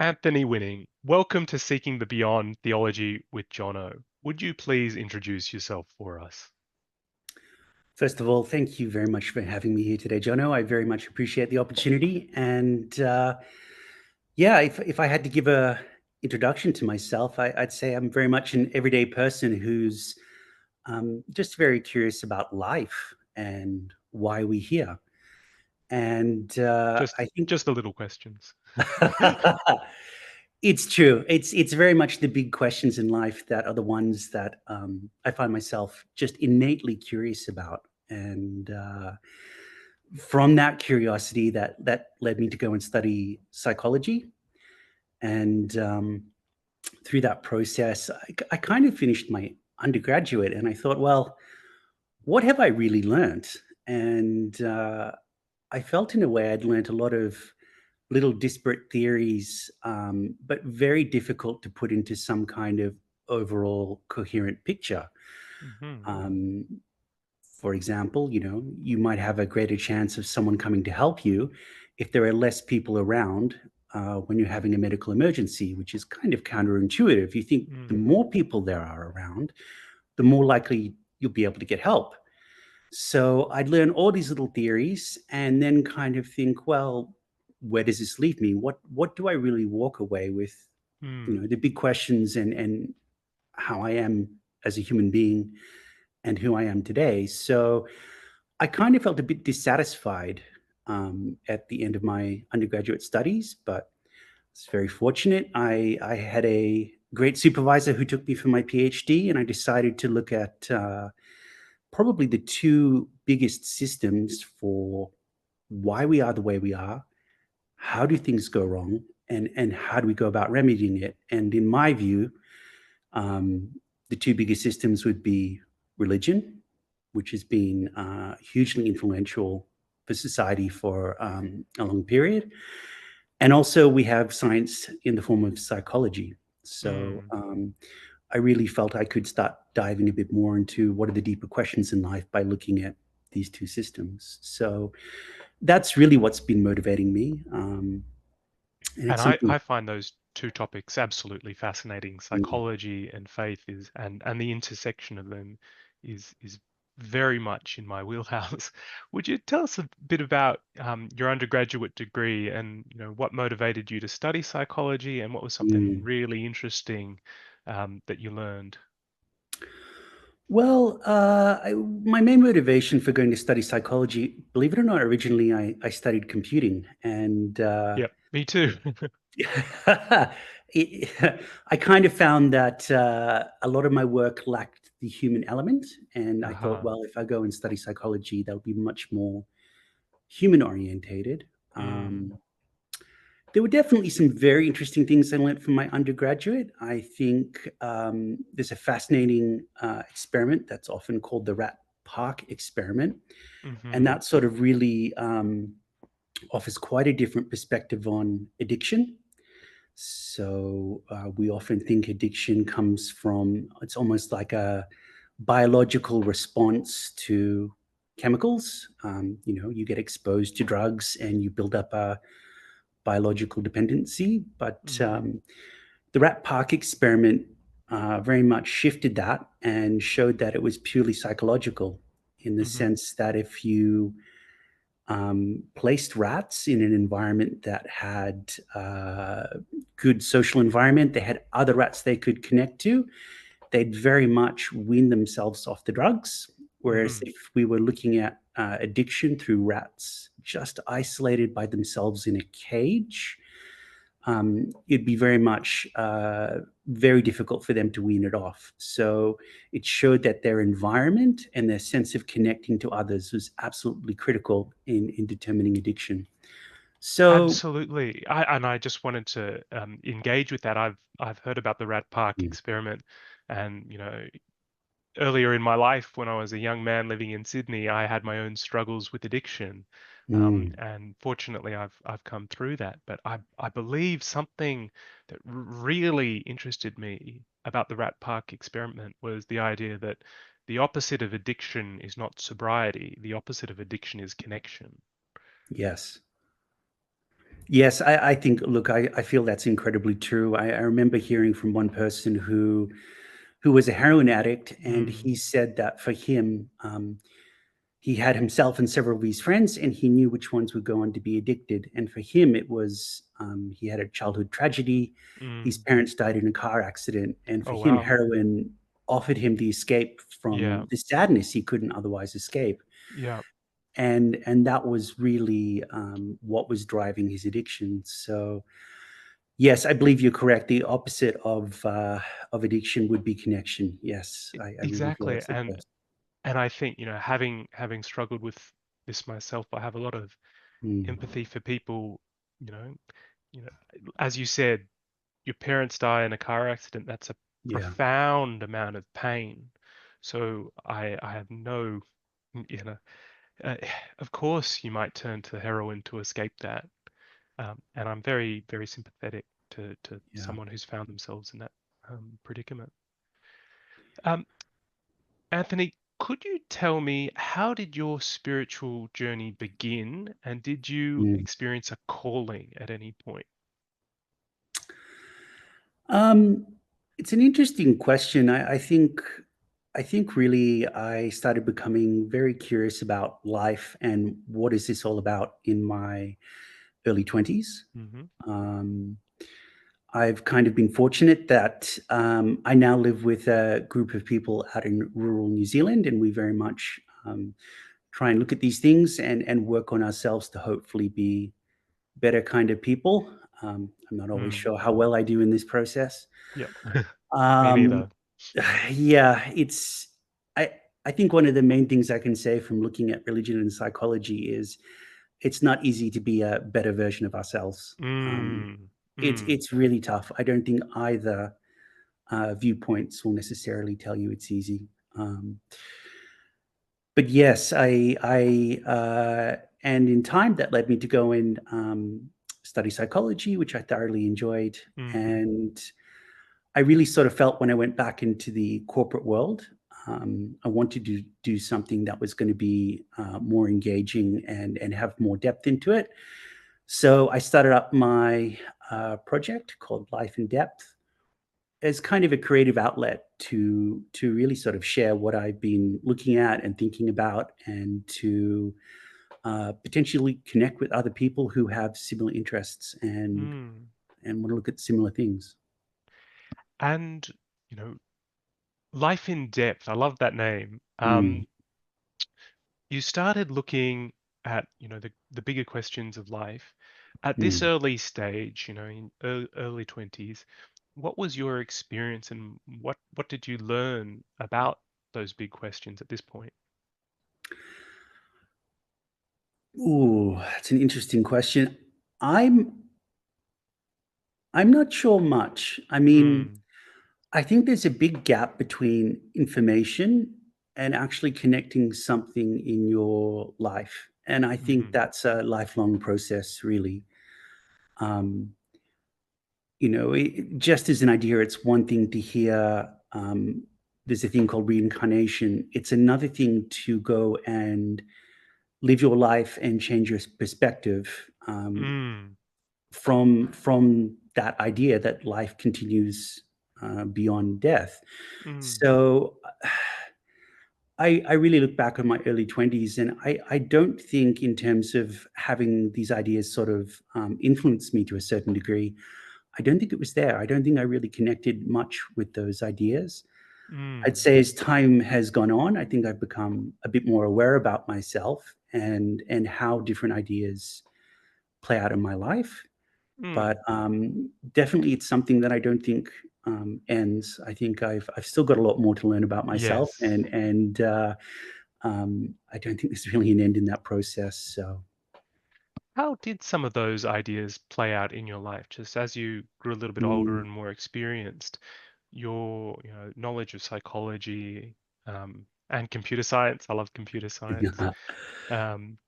Anthony Winning, welcome to Seeking the Beyond Theology with Jono. Would you please introduce yourself for us? First of all, thank you very much for having me here today, Jono. I very much appreciate the opportunity. And yeah, if I had to give a introduction to myself, I'd say I'm very much an everyday person who's just very curious about life and why we're here. And Just I think just the little questions. it's true. It's very much the big questions in life that are the ones that I find myself just innately curious about. And from that curiosity, that led me to go and study psychology. And through that process, I kind of finished my undergraduate, and I thought, well, what have I really learned? And I felt in a way I'd learned a lot of little disparate theories, but very difficult to put into some kind of overall coherent picture. Mhm. Um, for example, you might have a greater chance of someone coming to help you if there are less people around when you're having a medical emergency, which is kind of counterintuitive. You think the Mm. more people there are around, the more likely you'll be able to get help. So I'd learn all these little theories and then kind of think, well, where does this leave me? What do I really walk away with? Mm. The big questions and how I am as a human being and who I am today. So I kind of felt a bit dissatisfied at the end of my undergraduate studies, but it's very fortunate. I had a great supervisor who took me for my PhD, and I decided to look at probably the two biggest systems for why we are the way we are, how do things go wrong, and how do we go about remedying it. And in my view, um, the two biggest systems would be religion, which has been hugely influential for society for a long period. And also, we have science in the form of psychology. So, Mm. I really felt I could start diving a bit more into what are the deeper questions in life by looking at these two systems. So, that's really what's been motivating me. And And it's I, something. I find those two topics absolutely fascinating. Mm, Psychology and faith is and the intersection of them is very much in my wheelhouse. Would you tell us a bit about your undergraduate degree and what motivated you to study psychology and what was something mm. really interesting that you learned? Well, my main motivation for going to study psychology, believe it or not, originally I studied computing, and Yep, me too. I kind of found that a lot of my work lacked the human element, and I thought, Uh-huh. well, if I go and study psychology, that'll be much more human orientated. Mm. There were definitely some very interesting things I learned from my undergraduate. I think there's a fascinating experiment that's often called the Rat Park experiment, and Mm-hmm. that sort of really offers quite a different perspective on addiction. So we often think addiction comes from, it's almost like a biological response to chemicals. You get exposed to drugs and you build up a biological dependency. But Mm-hmm. the Rat Park experiment very much shifted that and showed that it was purely psychological in the Mm-hmm. sense that if you placed rats in an environment that had good social environment. They had other rats they could connect to. They'd very much wean themselves off the drugs. Whereas Mm-hmm. if we were looking at addiction through rats just isolated by themselves in a cage, it'd be very much very difficult for them to wean it off. So it showed that their environment and their sense of connecting to others was absolutely critical in determining addiction. So, Absolutely. I just wanted to engage with that. I've heard about the Rat Park mm, experiment, and earlier in my life, when I was a young man living in Sydney, I had my own struggles with addiction, mm, and fortunately, I've come through that. But I believe something that really interested me about the Rat Park experiment was the idea that the opposite of addiction is not sobriety. The opposite of addiction is connection. yes, Yes, I think, look, I feel that's incredibly true. I remember hearing from one person who was a heroin addict, and Mm, he said that for him, he had himself and several of his friends, and he knew which ones would go on to be addicted. And for him, it was he had a childhood tragedy. His mm. parents died in a car accident, and for Oh, him, wow. heroin offered him the escape Yeah, from the sadness he couldn't otherwise escape. yeah. And that was really what was driving his addiction. So yes, I believe you're correct. The opposite of addiction would be connection. Yes, I really feel Exactly. that's the best. And I think, having struggled with this myself, I have a lot of Mm, empathy for people, you know, you know, as you said, your parents die in a car accident, that's a yeah, profound amount of pain. So I have no, you know, uh, of course you might turn to heroin to escape that. And I'm very, very sympathetic to yeah. someone who's found themselves in that predicament. Um, Anthony, could you tell me, how did your spiritual journey begin, and did you Mm. experience a calling at any point? Um, it's an interesting question. I think really I started becoming very curious about life and what is this all about in my early 20s. Hmm. Um, I've kind of been fortunate that I now live with a group of people out in rural New Zealand, and we very much try and look at these things and work on ourselves to hopefully be better kind of people. I'm not always Mm. sure how well I do in this process. Yep. Me Um, neither. yeah, it's I I think one of the main things I can say from looking at religion and psychology is it's not easy to be a better version of ourselves. Mm. It's Mm. it's really tough. I don't think either viewpoints will necessarily tell you it's easy. Um, but yes, and in time that led me to go and study psychology, which I thoroughly enjoyed. Mm. And I really sort of felt when I went back into the corporate world, I wanted to do something that was going to be more engaging and have more depth into it. So I started up my project called Life in Depth as kind of a creative outlet to really sort of share what I've been looking at and thinking about, and to potentially connect with other people who have similar interests Mm. and want to look at similar things. And, you know, Life in Depth, I love that name. Mm, You started looking at, the bigger questions of life. At this mm. early stage, in early 20s, what was your experience, and what did you learn about those big questions at this point? Ooh, that's an interesting question. I'm I'm not sure much. I mean, Mm, I think there's a big gap between information and actually connecting something in your life, and I think mhm, that's a lifelong process, really. Um, just as an idea, it's one thing to hear, there's a thing called reincarnation. It's another thing to go and live your life and change your perspective, mm, from that idea that life continues beyond death. mm, So I really look back on my early 20s, and I don't think, in terms of having these ideas sort of influence me to a certain degree, I don't think it was there. I don't think I really connected much with those ideas. I'd mm, say as time has gone on, I think I've become a bit more aware about myself and how different ideas play out in my life. But mm. definitely, it's something that I don't think ends. I think I've still got a lot more to learn about myself, Yes. and I don't think there's really an end in that process. So. How did some of those ideas play out in your life, just as you grew a little bit older Mm. and more experienced? Your, knowledge of psychology, and computer science. I love computer science. Um,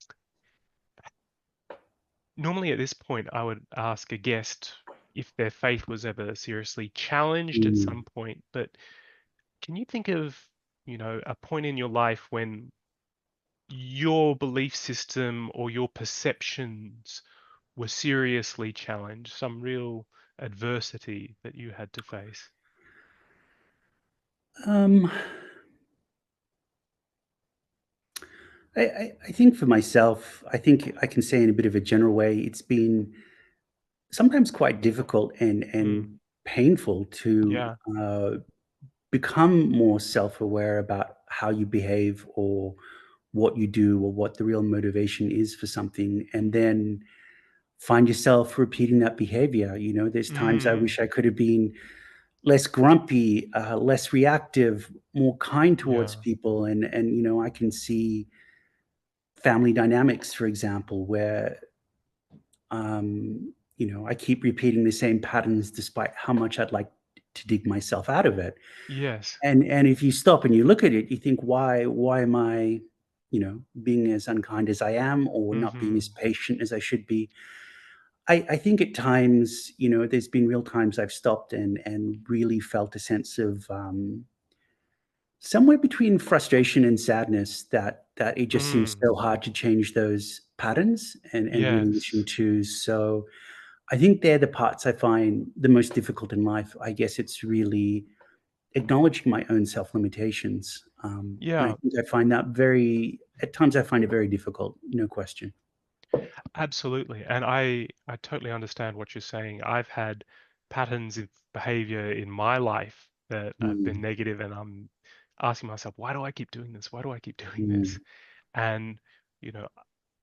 Normally at this point, I would ask a guest if their faith was ever seriously challenged at Mm. some point. But can you think of, a point in your life when your belief system or your perceptions were seriously challenged, some real adversity that you had to face? Um, I think for myself, I think I can say in a bit of a general way, it's been sometimes quite difficult and Mm, painful to yeah. become more self-aware about how you behave or what you do or what the real motivation is for something, and then find yourself repeating that behavior. You know, there's times I Mm, wish I could have been less grumpy, less reactive, more kind towards yeah. people, and you know, I can see family dynamics, for example, where you know, I keep repeating the same patterns despite how much I'd like to dig myself out of it. Yes. And if you stop and you look at it, you think, why am I, you know, being as unkind as I am or not being as Mm-hmm. patient as I should be? I think at times, you know, there's been real times I've stopped and really felt a sense of somewhere between frustration and sadness that it just seems Mm, so hard to change those patterns and really wishing yes. to. So I think they're the parts I find the most difficult in life. I guess it's really acknowledging my own self limitations. And I Yeah. think I find that very, at times, I find it very difficult, no question. Absolutely. And I totally understand what you're saying. I've had patterns of behavior in my life that have been Mm, negative, and I'm asking myself, why do I keep doing this? Why do I keep doing this? mm, And, you know,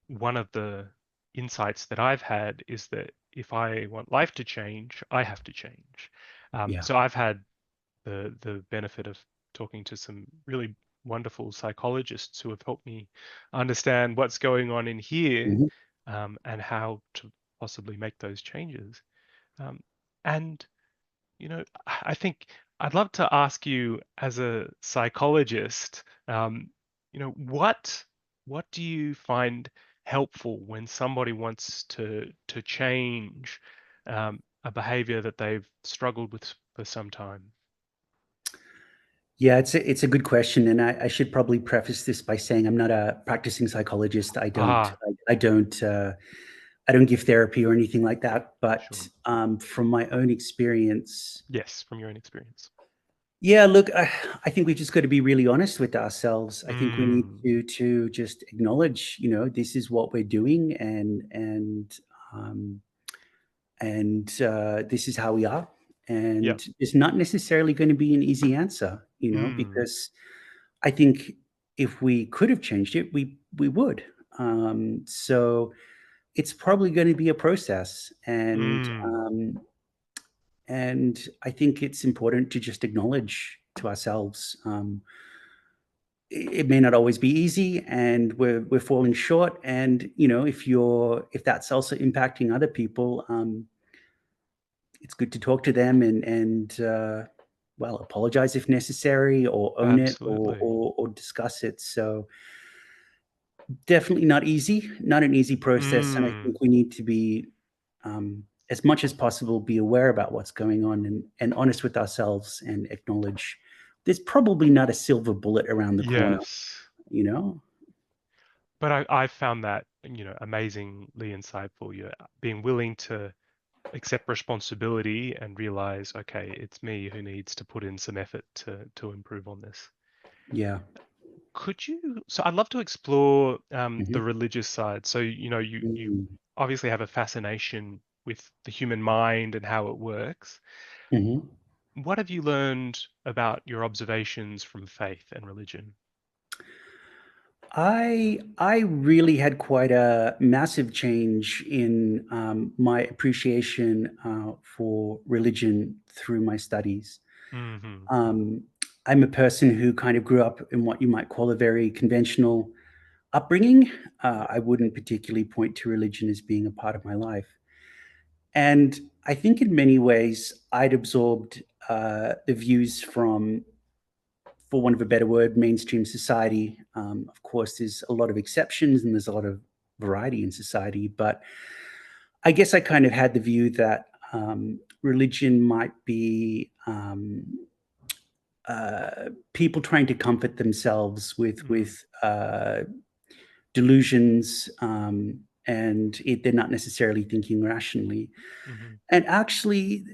one of the insights that I've had is that if I want life to change, I have to change. yeah. So I've had the benefit of talking to some really wonderful psychologists who have helped me understand what's going on in here, Mhm, and how to possibly make those changes. Um, and I think I'd love to ask you, as a psychologist, what do you find helpful when somebody wants to change a behavior that they've struggled with for some time? yeah, it's a good question, and I should probably preface this by saying I'm not a practicing psychologist. Ah, I don't give therapy or anything like that, but, sure. from my own experience, Yes, from your own experience. yeah, look, I think we just gotta be really honest with ourselves. I think we need Mm, to just acknowledge, you know, this is what we're doing um this is how we are. yeah. And it's not necessarily going to be an easy answer, you know, Mm, because I think if we could have changed it, we would. So it's probably going to be a process, mm, and I think it's important to just acknowledge to ourselves. It may not always be easy, and we're falling short. And you know, if that's also impacting other people, it's good to talk to them and well, apologize if necessary, or own it, absolutely. or discuss it. So definitely not easy, not an easy process, and I Mm, think we need to be, as much as possible, be aware about what's going on and honest with ourselves and acknowledge there's probably not a silver bullet around the corner, yes. you know? But I found that, amazingly insightful. You're being willing to accept responsibility and realize, okay, it's me who needs to put in some effort to improve on this. Yeah. So I'd love to explore the Mhm. religious side. So, you Mm. obviously have a fascination with the human mind and how it works. Mhm. What have you learned about your observations from faith and religion? I really had quite a massive change in my appreciation for religion through my studies. Hmm. Um, I'm a person who kind of grew up in what you might call a very conventional upbringing. I wouldn't particularly point to religion as being a part of my life, and I think in many ways I'd absorbed the views from, for want of a better word, mainstream society. Of course, there's a lot of exceptions and there's a lot of variety in society, but I guess I kind of had the view that religion might be people trying to comfort themselves with Mm. delusions, and they're not necessarily thinking rationally. Mhm. And actually,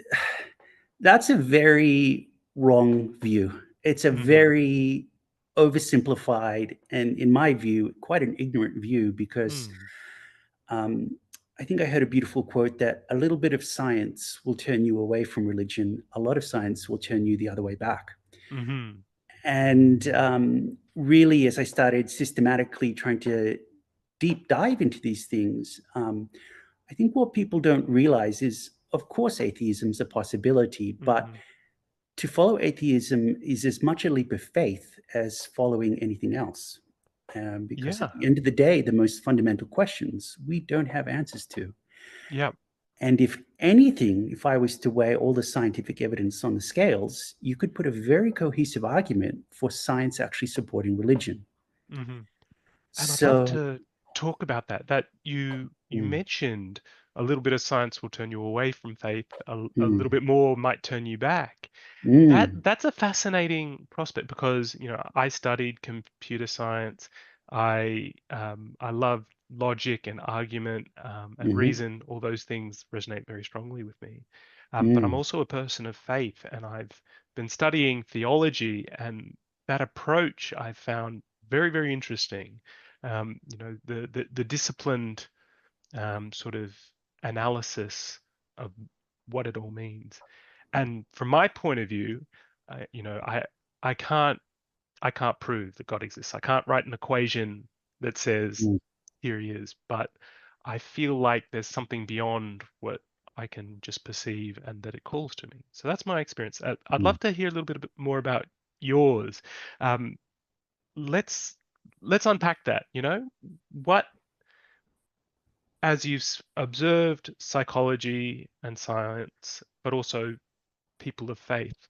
that's a very wrong view. It's a Mhm. very oversimplified and, in my view, quite an ignorant view because Mm. um, I think I heard a beautiful quote that a little bit of science will turn you away from religion, a lot of science will turn you the other way back. Mhm. And really, as I started systematically trying to deep dive into these things, I think what people don't realize is, of course, atheism is a possibility, but Mhm. to follow atheism is as much a leap of faith as following anything else. Because at Yeah. the end of the day, the most fundamental questions we don't have answers to. Yep. And if anything, if I was to weigh all the scientific evidence on the scales, you could put a very cohesive argument for science actually supporting religion. Mhm. And I'd love So, to talk about that. That you mm, mentioned a little bit of science will turn you away from faith, a little mm, bit more might turn you back. mm, That's a fascinating prospect because, I studied computer science. I love logic and argument, and mhm, reason. All those things resonate very strongly with me. But I'm mm, also a person of faith, and I've been studying theology, and that approach I found very, very interesting. The disciplined sort of analysis of what it all means. And from my point of view, I, you know, I can't I can't prove that God exists. I can't write an equation that says mm, here he is, but I feel like there's something beyond what I can just perceive and that it calls to me. So that's my experience. I'd mm. love to hear a little bit more about yours. Um, let's let's unpack that. What, as you've observed psychology and science, but also people of faith,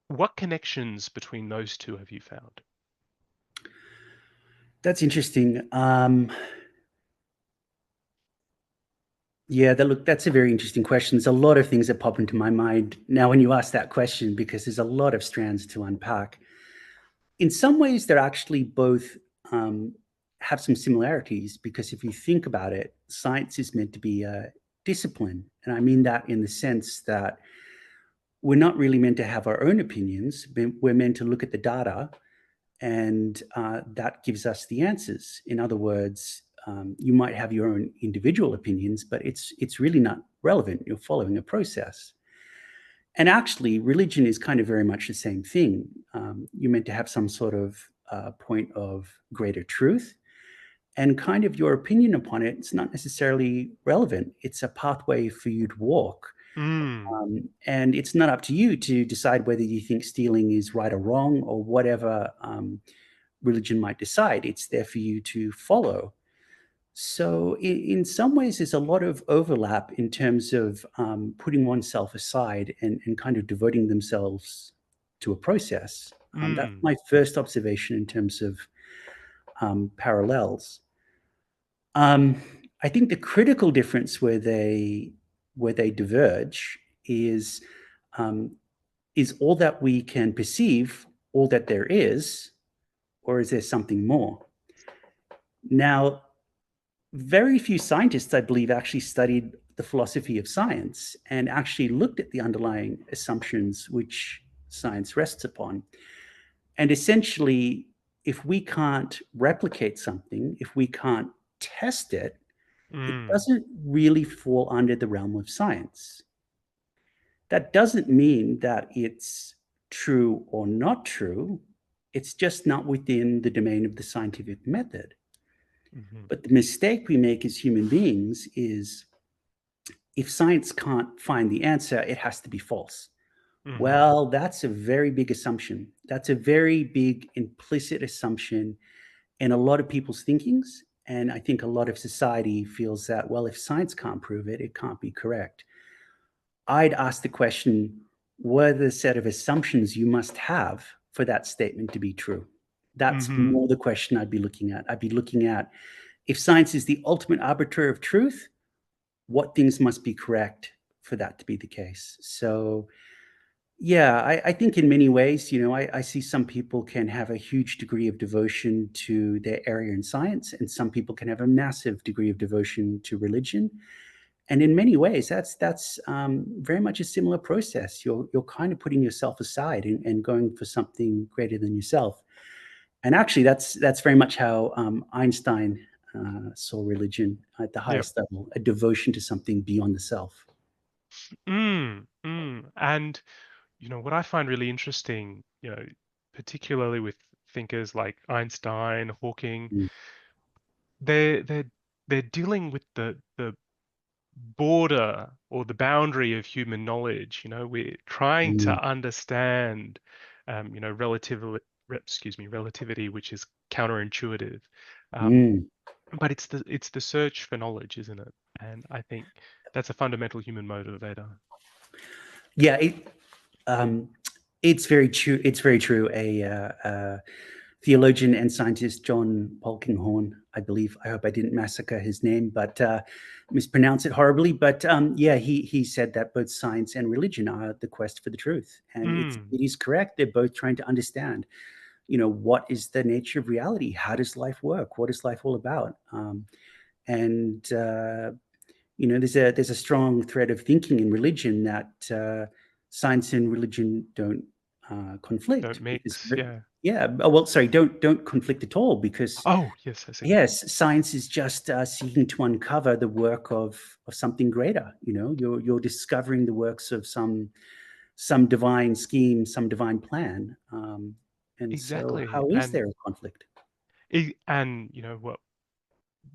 what connections between those two have you found? That's interesting. Yeah, that's a very interesting question. There's a lot of things that pop into my mind now when you ask that question because there's a lot of strands to unpack. In some ways, they're actually both um, have some similarities because if you think about it, science is meant to be a discipline. And I mean that in the sense that we're not really meant to have our own opinions, but we're meant to look at the data and that gives us the answers. In other words, you might have your own individual opinions, but it's really not relevant. You're following a process. And actually, religion is kind of very much the same thing. You're meant to have some sort of point of greater truth, and kind of your opinion upon it. It's not necessarily relevant. It's a pathway for you to walk. Mm, And it's not up to you to decide whether you think stealing is right or wrong or whatever religion might decide. It's there for you to follow. So, in some ways, there's a lot of overlap in terms of putting oneself aside and kind of devoting themselves to a process. That's mm, my first observation in terms of parallels. Um, I think the critical difference where they diverge um, is all that we can perceive, all that there is, or is there something more? Now, very few scientists, I believe, actually studied the philosophy of science and actually looked at the underlying assumptions which science rests upon. And essentially, if we can't replicate something, if we can't test it, it mm, doesn't really fall under the realm of science. That doesn't mean that it's true or not true. It's just not within the domain of the scientific method. mhm, But the mistake we make as human beings is if science can't find the answer, it has to be false. mhm, Well, that's a very big assumption. That's a very big implicit assumption in a lot of people's thinkings. And I think a lot of society feels that, well, if science can't prove it, it can't be correct. I'd ask the question, what are the set of assumptions you must have for that statement to be true? That's mhm, more the question I'd be looking at. I'd be looking at if science is the ultimate arbiter of truth, what things must be correct for that to be the case. So, Yeah, I think in many ways, I see some people can have a huge degree of devotion to their area in science, and some people can have a massive degree of devotion to religion. And in many ways, that's very much a similar process. You're kind of putting yourself aside and going for something greater than yourself. And actually, that's very much how Einstein saw religion at the Yep. highest level, a devotion to something beyond the self. And what I find really interesting, particularly with thinkers like Einstein, Hawking, Mm, they're they're they're dealing with the border or the boundary of human knowledge. We're trying mm, to understand, relativity, which is counterintuitive. Um, mm. but it's the search for knowledge, isn't it? And I think that's a fundamental human motivator. Yeah, um, it's very true. It's very true. Theologian and scientist John Polkinghorne, I believe. I hope I didn't massacre his name, but mispronounce it horribly. But yeah, he said that both science and religion are the quest for the truth, and Mm, it is correct. They're both trying to understand, what is the nature of reality? How does life work? What is life all about? And there's a strong thread of thinking in religion that science and religion don't don't conflict because mix, yeah. yeah, well, sorry, don't conflict at all because Oh, yes, I see. yes, science is just seeking to uncover the work of something greater. You're discovering the works of some divine scheme, some divine plan. And so, Exactly. how is And there a conflict?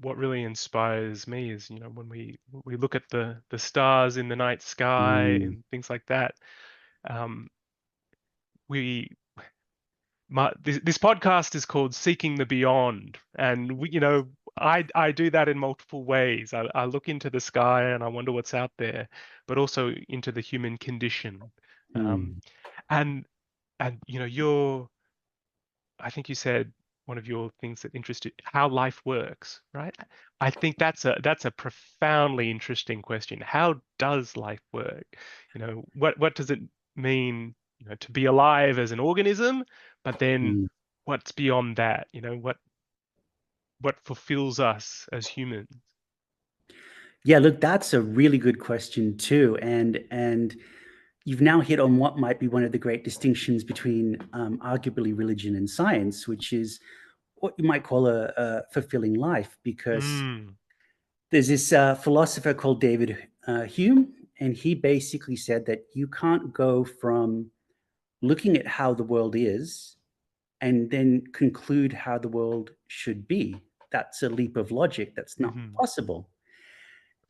what really inspires me is, when we look at the stars in the night sky Mm, and things like that. Um, we this podcast is called Seeking the Beyond, and I do that in multiple ways. I look into the sky and I wonder what's out there, but also into the human condition. Um, mm, and you're I think you said one of your things that interested how life works, right? I think that's a profoundly interesting question. How does life work? What does it mean, to be alive as an organism? But then mm. what's beyond that? What fulfills us as humans? Yeah, look, that's a really good question too, and you've now hit on what might be one of the great distinctions between arguably religion and science, which is what you might call a fulfilling life. Because Mm, there's this philosopher called David Hume, and he basically said that you can't go from looking at how the world is and then conclude how the world should be. That's a leap of logic. That's not hmm possible.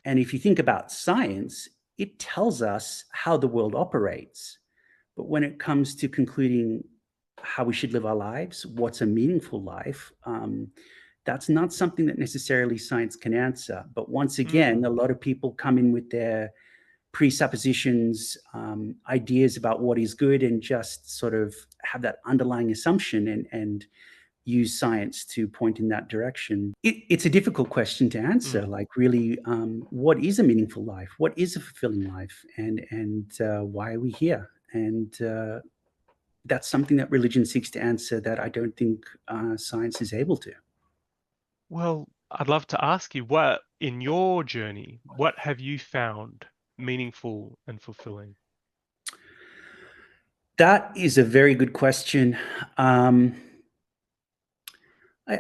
And if you think about science, it tells us how the world operates. But when it comes to concluding how we should live our lives, what's a meaningful life, that's not something that necessarily science can answer. But once again, a mm, lot of people come in with their presuppositions, ideas about what is good, and just sort of have that underlying assumption and use science to point in that direction. It's a difficult question to answer. mm. Like, really, what is a meaningful life? What is a fulfilling life? And why are we here? And that's something that religion seeks to answer that I don't think science is able to. Well, I'd love to ask you, what in your journey, what have you found meaningful and fulfilling? That is a very good question. Um,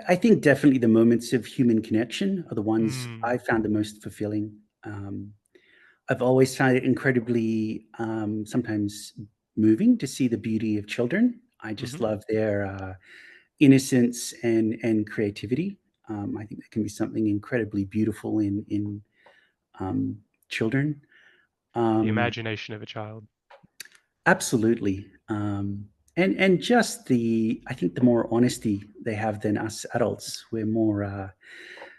I think definitely the moments of human connection are the ones I Mm, found the most fulfilling. I've always found it incredibly sometimes moving to see the beauty of children. I just hmm love their innocence and creativity. I think there can be something incredibly beautiful in um, children. The Um, imagination of a child. Absolutely. And just I think the more honesty they have than us adults, we're more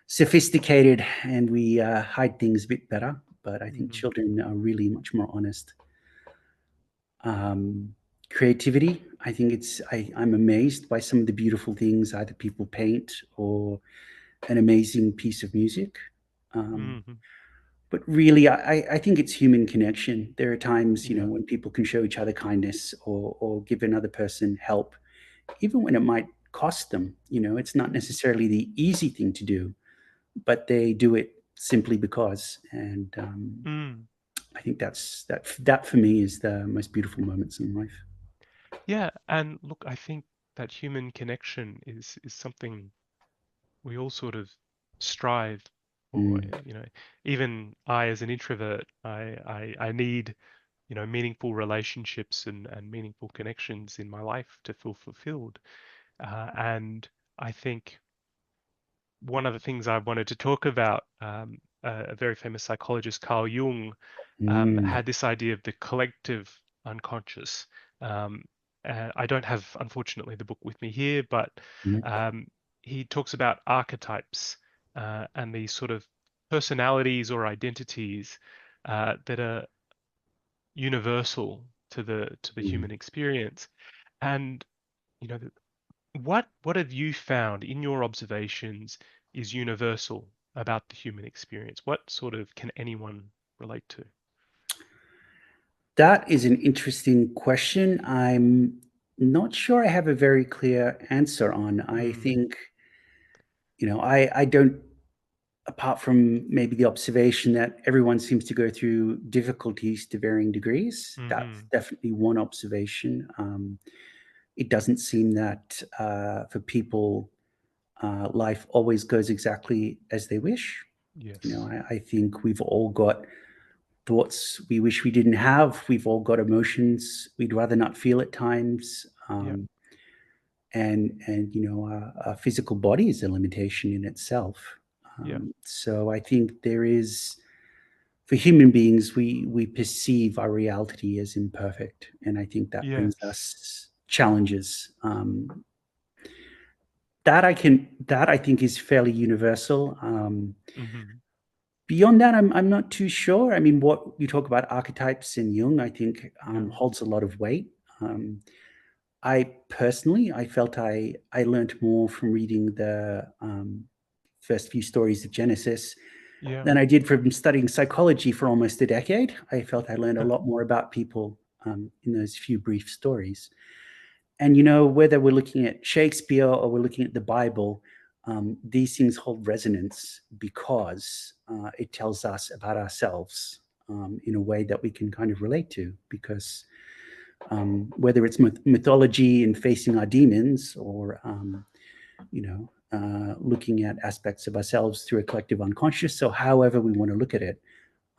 sophisticated and we hide things a bit better. But I think Hmm children are really much more honest. Um, Creativity, I think I'm amazed by some of the beautiful things either people paint or an amazing piece of music. Um, hmm But really, I think it's human connection. There are times, Yeah. when people can show each other kindness or give another person help, even when it might cost them. It's not necessarily the easy thing to do, but they do it simply because. And Mm. I think that for me is the most beautiful moments in life. Yeah, and look, I think that human connection is something we all sort of strive for. Mm, Even I, as an introvert, I need, meaningful relationships and meaningful connections in my life to feel fulfilled. And I think one of the things I wanted to talk about, a very famous psychologist, Carl Jung, mm, had this idea of the collective unconscious. Um, I don't have, unfortunately, the book with me here, but mm, um, he talks about archetypes and these sort of personalities or identities that are universal to the mm. human experience. And you know, what have you found in your observations is universal about the human experience? What sort of can anyone relate to? That is an interesting question. I'm not sure I have a very clear answer on. I Mm, think, I don't, apart from maybe the observation that everyone seems to go through difficulties to varying degrees. That's hmm. definitely one observation. It doesn't seem that for people, life always goes exactly as they wish. Yes. I think we've all got thoughts we wish we didn't have. We've all got emotions we'd rather not feel at times. Yep. And our physical body is a limitation in itself. Yep. So I think there is, for human beings, we perceive our reality as imperfect, and I think that brings Yes. us challenges. That I think is fairly universal. Hmm. Beyond that, I'm not too sure. I mean, what you talk about archetypes in Jung, I think Yeah. holds a lot of weight. I personally, I felt I learned more from reading the first few stories of Genesis Yeah. than I did from studying psychology for almost a decade. I felt I learned a lot more about people in those few brief stories. And whether we're looking at Shakespeare or we're looking at the Bible, these things hold resonance because it tells us about ourselves in a way that we can kind of relate to. Because whether it's mythology and facing our demons, or looking at aspects of ourselves through a collective unconscious, so however we want to look at it,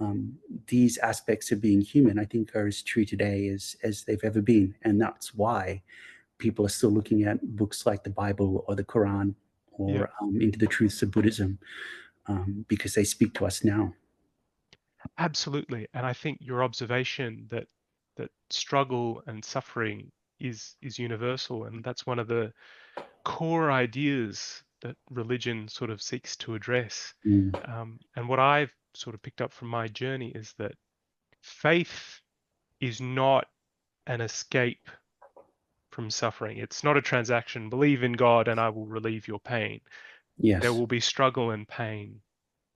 um, these aspects of being human, I think, are as true today as they've ever been, and that's why people are still looking at books like the Bible or the Quran Yeah. or into the truths of Buddhism, because they speak to us now. Absolutely. And I think your observation that struggle and suffering is universal, and that's one of the core ideas that religion sort of seeks to address. Mm, And what I've sort of picked up from my journey is that faith is not an escape from suffering. It's not a transaction. Believe in God and I will relieve your pain. There yes. will be struggle and pain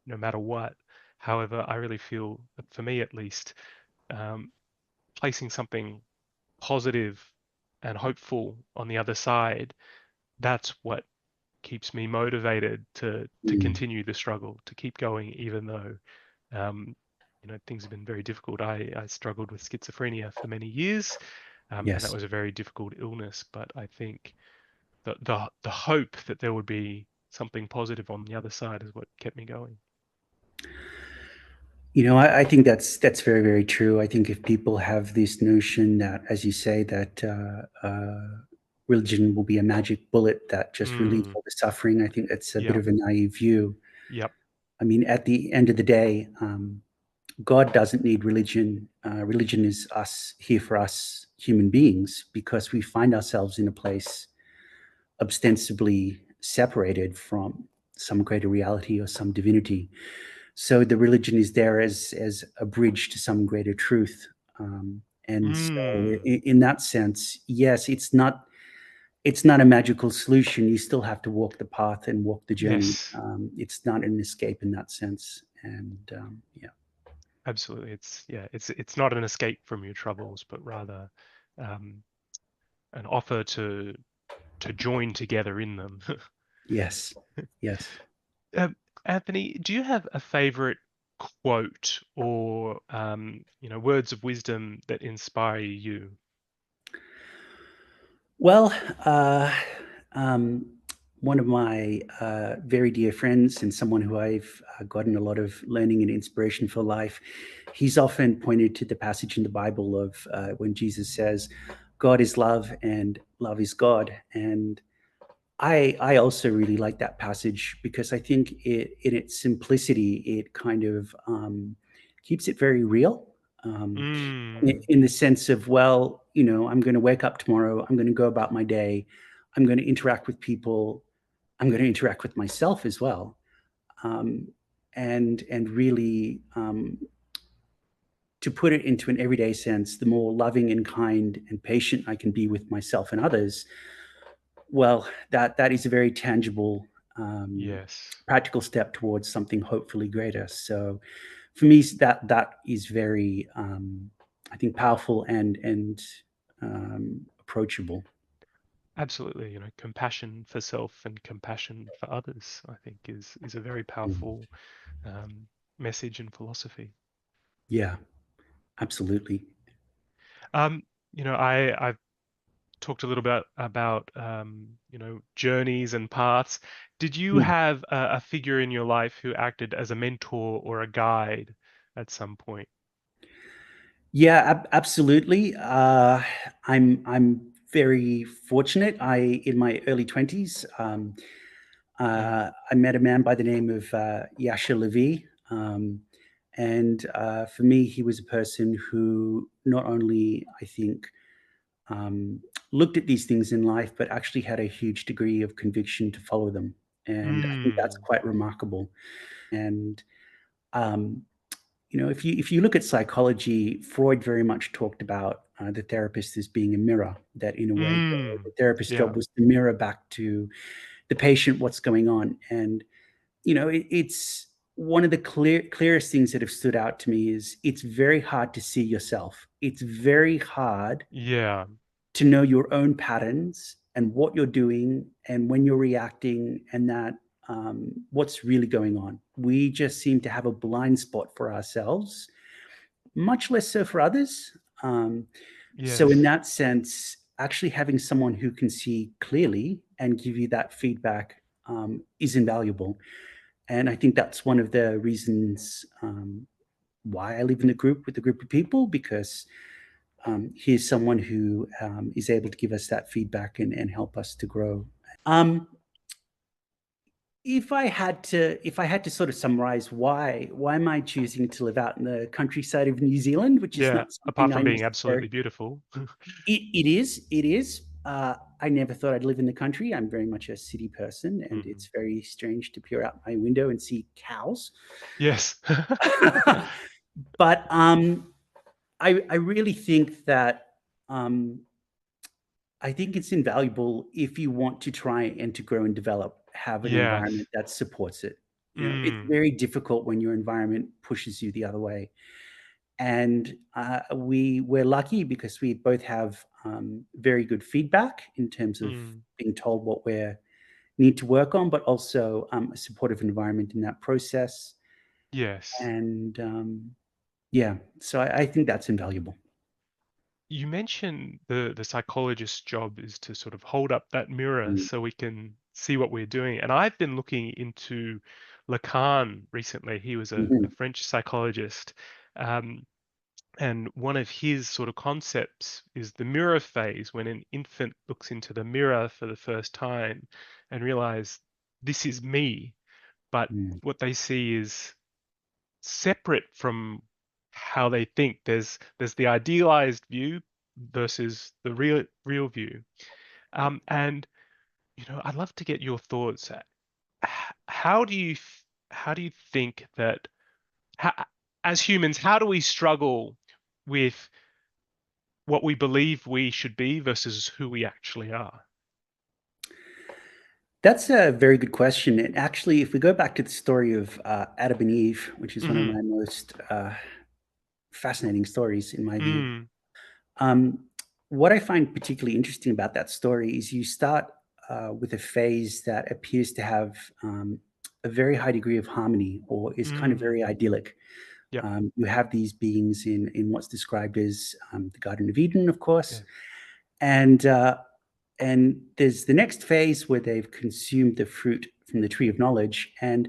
no matter what. However, I really feel that for me at least, um, placing something positive and hopeful on the other side, that's what keeps me motivated to Mm, continue the struggle, to keep going, even though um, things have been very difficult. I struggled with schizophrenia for many years, and that yes. was a very difficult illness. But I think the hope that there would be something positive on the other side is what kept me going. I think that's very, very true. I think if people have this notion that, as you say, that religion will be a magic bullet that just relieves Mm, all the suffering, I think that's a bit yep, of a naive view. yep. I mean, at the end of the day, God doesn't need religion. Religion is us, here for us human beings, because we find ourselves in a place ostensibly separated from some greater reality or some divinity. So the religion is there as a bridge to some greater truth. And so, Mm, in that sense, yes, it's not a magical solution. You still have to walk the path and walk the journey. yes. It's not an escape in that sense. And yeah. Absolutely. It's not an escape from your troubles, but rather um, an offer to join together in them. Yes. Yes. Um, Anthony, do you have a favorite quote or words of wisdom that inspire you? Well, um, one of my very dear friends and someone who I've gotten a lot of learning and inspiration for life, he's often pointed to the passage in the Bible of when Jesus says, God is love and love is God. And I also really like that passage because I think in its simplicity, it kind of keeps it very real. Um, Mm, in the sense of, well, I'm going to wake up tomorrow, I'm going to go about my day, I'm going to interact with people, I'm going to interact with myself as well, um, and really to put it into an everyday sense, the more loving and kind and patient I can be with myself and others, well, that is a very tangible, yes. practical step towards something hopefully greater. So for me, that is very, I think, powerful and approachable. Absolutely. Compassion for self and compassion for others, I think is a very Mm. powerful um, message and philosophy. Yeah, absolutely. Um, I've talked a little bit about journeys and paths. Did you Mm. have a figure in your life who acted as a mentor or a guide at some point? Yeah, absolutely. I'm very fortunate. In my early 20s, Mm. I met a man by the name of Yasha Levi. And for me, he was a person who not only, I think, um, looked at these things in life, but actually had a huge degree of conviction to follow them. And I think that's Mm. quite remarkable. And um, if you look at psychology, Freud very much talked about the therapist as being a mirror. That in a way, the Mm. therapist's Yeah. job was to mirror back to the patient what's going on. And it's one of the clearest things that have stood out to me is it's very hard to see yourself. It's very hard Yeah. to know your own patterns and what you're doing and when you're reacting and that what's really going on. We just seem to have a blind spot for ourselves, much less so for others. So, in Yes. that sense, actually having someone who can see clearly and give you that feedback is invaluable. And I think that's one of the reasons why I live in a group with a group of people because here's someone who is able to give us that feedback and help us to grow. Um, if I had to sort of summarize why am I choosing to live out in the countryside of New Zealand, which is Yeah. not Apart something I from being necessarily. absolutely beautiful. It is. I never thought I'd live in the country. I'm very much a city person, and Mhm. it's very strange to peer out my window and see cows. Yes. But I really think that um, I think it's invaluable if you want to try and to grow and develop, have an Yes. environment that supports it. It's Mm. very difficult when your environment pushes you the other way. And we're lucky because we both have very good feedback in terms of Mm. being told what we need to work on, but also a supportive environment in that process. Yes. And yeah, so I think that's invaluable. You mentioned the psychologist's job is to sort of hold up that mirror Mm, so we can see what we're doing. And I've been looking into Lacan recently. He was a mhm, French psychologist. Um, and one of his sort of concepts is the mirror phase, when an infant looks into the mirror for the first time and realize this is me. But mm. what they see is separate from how they think. There's the idealized view versus the real view. And I'd love to get your thoughts. How do how do you think that how, as humans, how do we struggle with what we believe we should be versus who we actually are? That's a very good question. And actually, if we go back to the story of Adam and Eve, which is one of Hmm. my most fascinating stories in my view. Mm, Um, what I find particularly interesting about that story is you start with a phase that appears to have a very high degree of harmony, or is kind of mm, very idyllic. yep, You have these beings in what's described as the Garden of Eden, of course, yeah, and there's the next phase where they've consumed the fruit from the tree of knowledge, and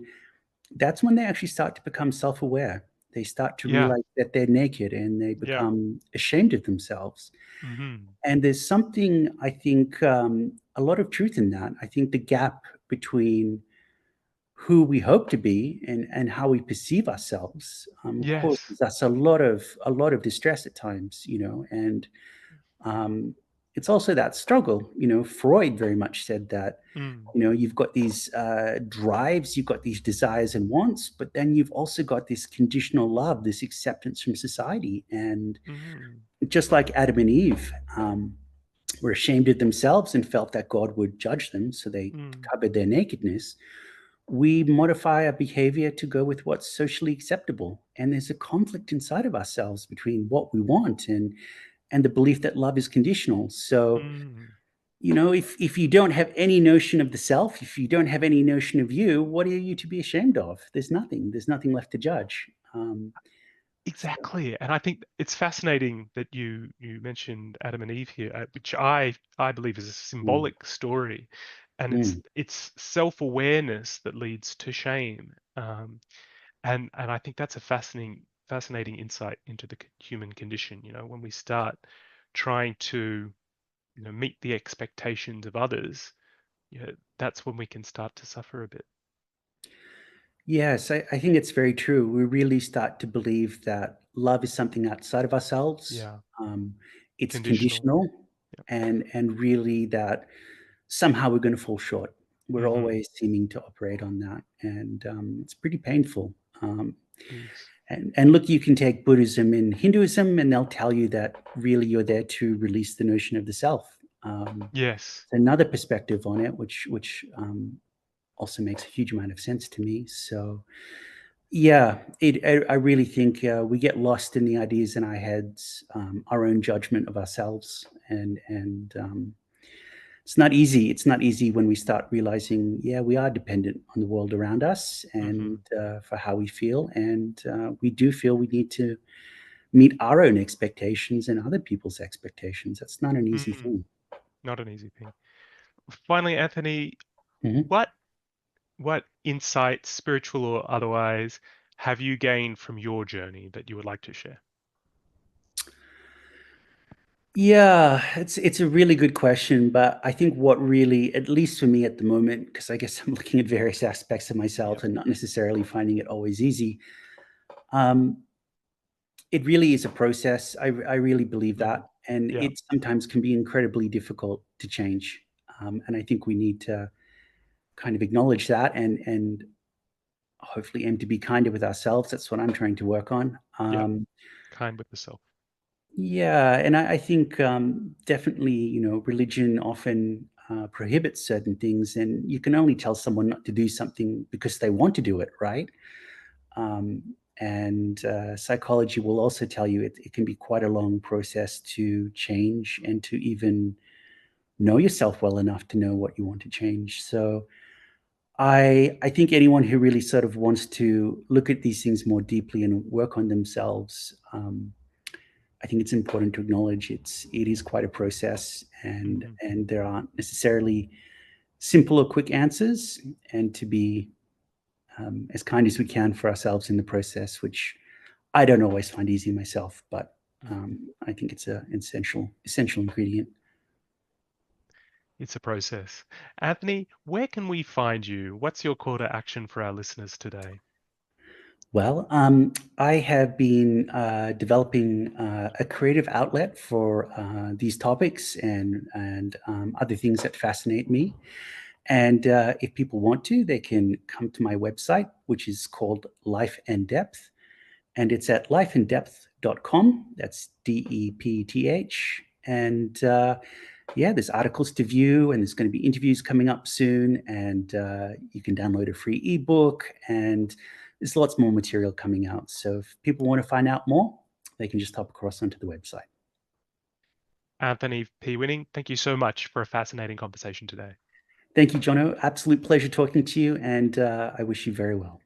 that's when they actually start to become self-aware. They start to yeah, realize that they're naked, and they yeah, become ashamed of themselves. mhm, And there's something, I think, a lot of truth in that. I think the gap between who we hope to be and how we perceive ourselves yes, causes us a lot of distress at times, and um, it's also that struggle. Freud very much said that, mm, you've got these drives, you've got these desires and wants, but then you've also got this conditional love, this acceptance from society. And mhm, just like Adam and Eve were ashamed of themselves and felt that God would judge them, so they mm, covered their nakedness, we modify our behavior to go with what's socially acceptable. And there's a conflict inside of ourselves between what we want and the belief that love is conditional. So, mm. if you don't have any notion of the self, if you don't have any notion of you, what are you to be ashamed of? There's nothing left to judge. So, Exactly, and I think it's fascinating that you mentioned Adam and Eve here, which I believe is a mm, symbolic story, and it's mm. it's self-awareness that leads to shame, and I think that's a fascinating insight into the human condition. When we start trying to meet the expectations of others, that's when we can start to suffer a bit. Yes, I think it's very true. We really start to believe that love is something outside of ourselves. Yeah, Um, it's conditional. conditional, Yep. and really that somehow we're going to fall short. We're Mm-hmm. always seeming to operate on that, and it's pretty painful. Um, It is. and look, you can take Buddhism and Hinduism, and they'll tell you that really you're there to release the notion of the self. Yes. Another perspective on it, which also makes a huge amount of sense to me. So, yeah, I really think we get lost in the ideas in our heads, our own judgment of ourselves, and it's not easy. It's not easy when we start realizing, yeah, we are dependent on the world around us and Mm-hmm. for how we feel, and we do feel we need to meet our own expectations and other people's expectations. That's not an easy Mm. thing. Not an easy thing. Finally, Anthony, Mhm. what insights, spiritual or otherwise, have you gained from your journey that you would like to share? Yeah, it's a really good question, but I think what really, at least for me at the moment, because I guess I'm looking at various aspects of Yeah. myself and not necessarily finding it always easy. Um, it really is a process. I really believe Mm. that, and Yeah. it sometimes can be incredibly difficult to change. And I think we need to kind of acknowledge that and hopefully aim to be kinder with ourselves. That's what I'm trying to work on. Yeah. Kind with the self. Yeah, and I think definitely, religion often prohibits certain things, and you can only tell someone not to do something because they want to do it, right? Um, and psychology will also tell you it can be quite a long process to change and to even know yourself well enough to know what you want to change. So I think anyone who really sort of wants to look at these things more deeply and work on themselves. I think it's important to acknowledge it is quite a process, and Hmm. there aren't necessarily simple or quick answers, and to be as kind as we can for ourselves in the process, which I don't always find easy myself, but I think it's an essential ingredient. It's a process. Anthony, where can we find you? What's your call to action for our listeners today? Well, I have been developing a creative outlet for these topics and other things that fascinate me. And if people want to, they can come to my website, which is called Life and Depth, and it's at lifeanddepth.com. That's DEPTH. And yeah, there's articles to view, and there's going to be interviews coming up soon, and you can download a free ebook, and there's lots more material coming out. So if people want to find out more, they can just hop across onto the website. Anthony P. Winning, thank you so much for a fascinating conversation today. Thank you, Jono. Absolute pleasure talking to you, and I wish you very well.